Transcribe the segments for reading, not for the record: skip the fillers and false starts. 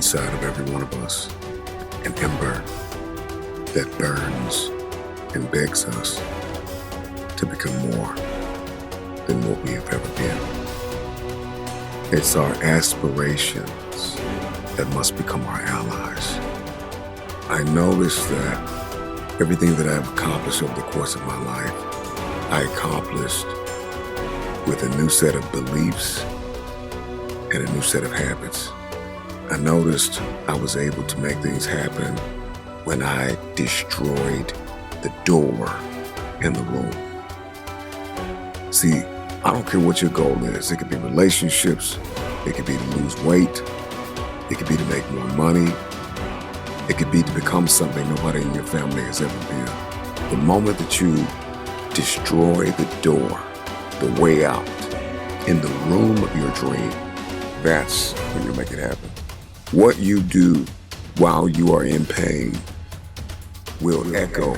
inside of every one of us, an ember that burns and begs us to become more than what we have ever been. It's our aspirations that must become our allies. I noticed that everything that I've accomplished over the course of my life, I accomplished with a new set of beliefs and a new set of habits. I noticed I was able to make things happen when I destroyed the door in the room. See, I don't care what your goal is. It could be relationships, it could be to lose weight, it could be to make more money, it could be to become something nobody in your family has ever been. The moment that you destroy the door, the way out, in the room of your dream, that's when you make it happen. What you do while you are in pain will echo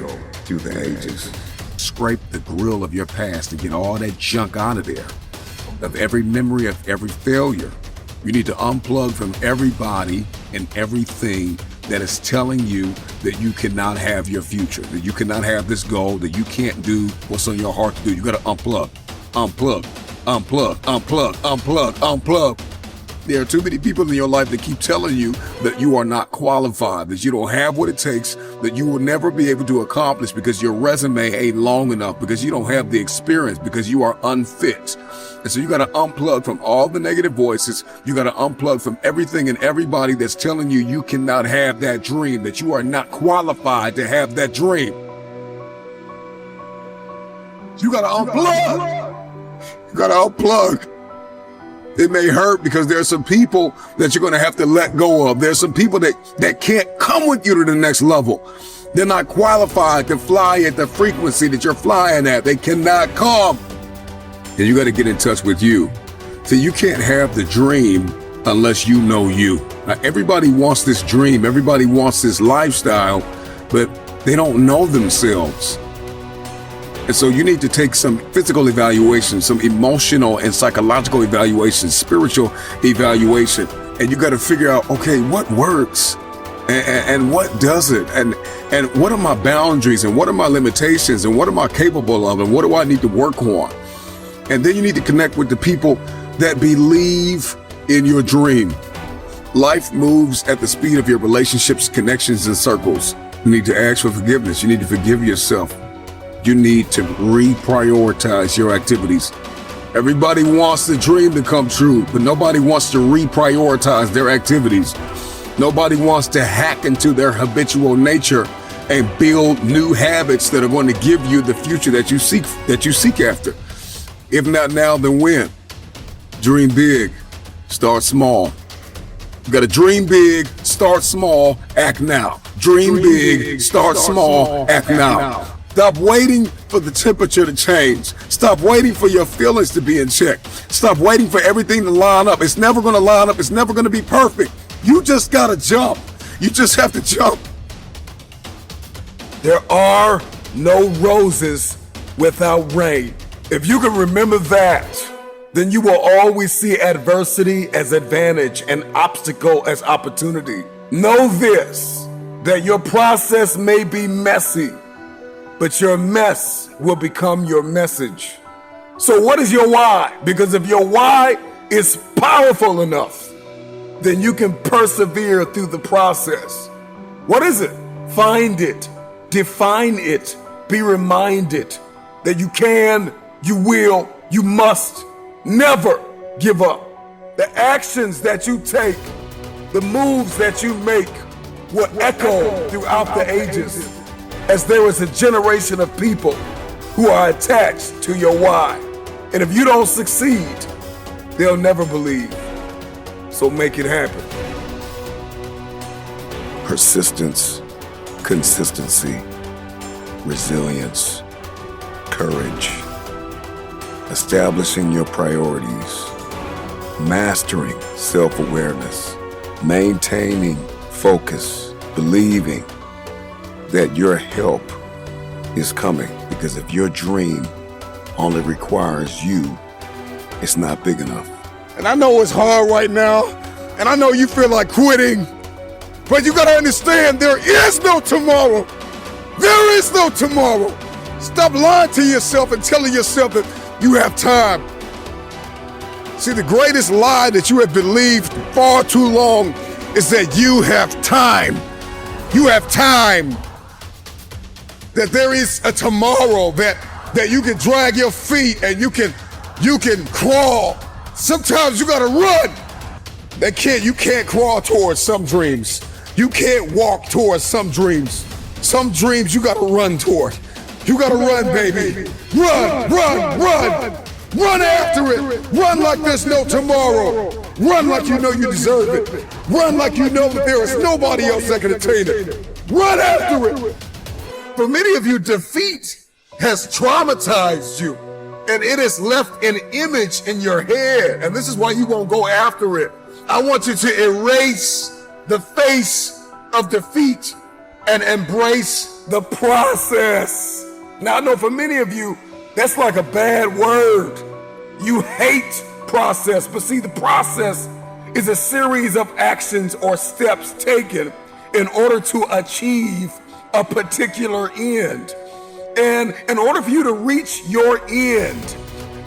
through the ages. Scrape the grill of your past and get all that junk out of there, of every memory of every failure. You need to unplug from everybody and everything that is telling you that you cannot have your future, that you cannot have this goal, that you can't do what's on your heart to do. You got to unplug, unplug, unplug, unplug, unplug, unplug. There are too many people in your life that keep telling you that you are not qualified, that you don't have what it takes, that you will never be able to accomplish because your resume ain't long enough, because you don't have the experience, because you are unfit. And so you got to unplug from all the negative voices. You got to unplug from everything and everybody that's telling you you cannot have that dream, that you are not qualified to have that dream. You got to unplug. You got to unplug. It may hurt because there are some people that you're going to have to let go of. There's some people that can't come with you to the next level. They're not qualified to fly at the frequency that you're flying at. They cannot come. And you got to get in touch with you. So you can't have the dream unless you know you. Now, everybody wants this dream. Everybody wants this lifestyle, but they don't know themselves. And so you need to take some physical evaluation, some emotional and psychological evaluation, spiritual evaluation. And you got to figure out, okay, what works and what doesn't? And what are my boundaries and what are my limitations and what am I capable of and what do I need to work on? And then you need to connect with the people that believe in your dream. Life moves at the speed of your relationships, connections, and circles. You need to ask for forgiveness. You need to forgive yourself. You need to reprioritize your activities. Everybody wants the dream to come true, but nobody wants to reprioritize their activities. Nobody wants to hack into their habitual nature and build new habits that are going to give you the future that you seek after. If not now, then when? Dream big, start small. You got to dream big, start small, act now. Dream big, start small, act now. Stop waiting for the temperature to change. Stop waiting for your feelings to be in check. Stop waiting for everything to line up. It's never going to line up. It's never going to be perfect. You just got to jump. You just have to jump. There are no roses without rain. If you can remember that, then you will always see adversity as advantage and obstacle as opportunity. Know this, that your process may be messy, but your mess will become your message. So what is your why? Because if your why is powerful enough, then you can persevere through the process. What is it? Find it, define it, be reminded that you can, you will, you must never give up. The actions that you take, the moves that you make will echo throughout the ages, as there is a generation of people who are attached to your why. And if you don't succeed, they'll never believe. So make it happen. Persistence, consistency, resilience, courage, establishing your priorities, mastering self-awareness, maintaining focus, believing that your help is coming, because if your dream only requires you, it's not big enough. And I know it's hard right now, and I know you feel like quitting, But you gotta understand there is no tomorrow. There is no tomorrow. Stop lying to yourself and telling yourself that you have time. See, the greatest lie that you have believed far too long is that you have time. You have time. That there is a tomorrow, that you can drag your feet and you can crawl. Sometimes you gotta run. You can't crawl towards some dreams. You can't walk towards some dreams. Some dreams you gotta run toward. You gotta run, baby. Run, run, run. Run after it. Run like there's no tomorrow. Run like you know you deserve it. Run like you know that there is nobody else that can attain it. Run after it. For many of you, defeat has traumatized you, and it has left an image in your head, and this is why you won't go after it. I want you to erase the face of defeat and embrace the process. Now, I know for many of you, that's like a bad word. You hate process, but see, the process is a series of actions or steps taken in order to achieve a particular end. And in order for you to reach your end,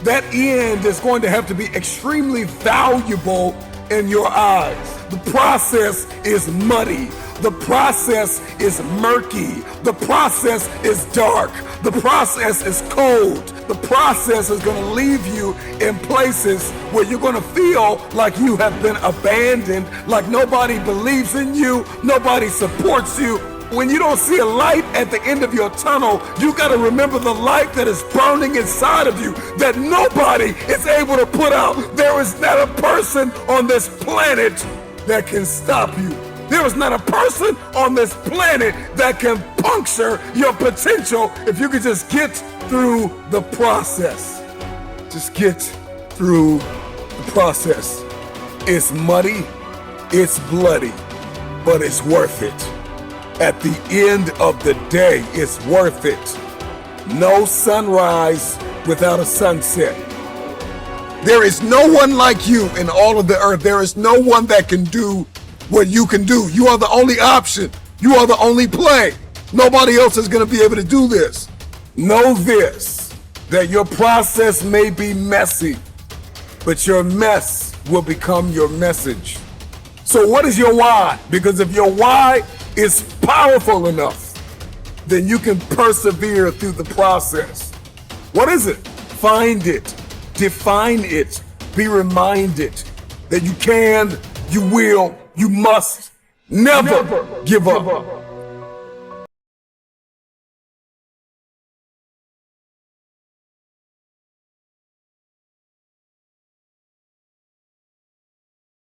that end is going to have to be extremely valuable in your eyes. The process is muddy. The process is murky. The process is dark. The process is cold. The process is going to leave you in places where you're going to feel like you have been abandoned, like nobody believes in you, nobody supports you. When you don't see a light at the end of your tunnel, you got to remember the light that is burning inside of you that nobody is able to put out. There is not a person on this planet that can stop you. There is not a person on this planet that can puncture your potential if you could just get through the process. Just get through the process. It's muddy, it's bloody, but it's worth it. At the end of the day, it's worth it. No sunrise without a sunset. There is no one like you in all of the earth. There is no one that can do what you can do. You are the only option. You are the only play. Nobody else is going to be able to do this. Know this, that your process may be messy, but your mess will become your message. So what is your why? Because if your why is powerful enough, then you can persevere through the process. What is it? Find it, define it, be reminded that you can, you will, you must never give up.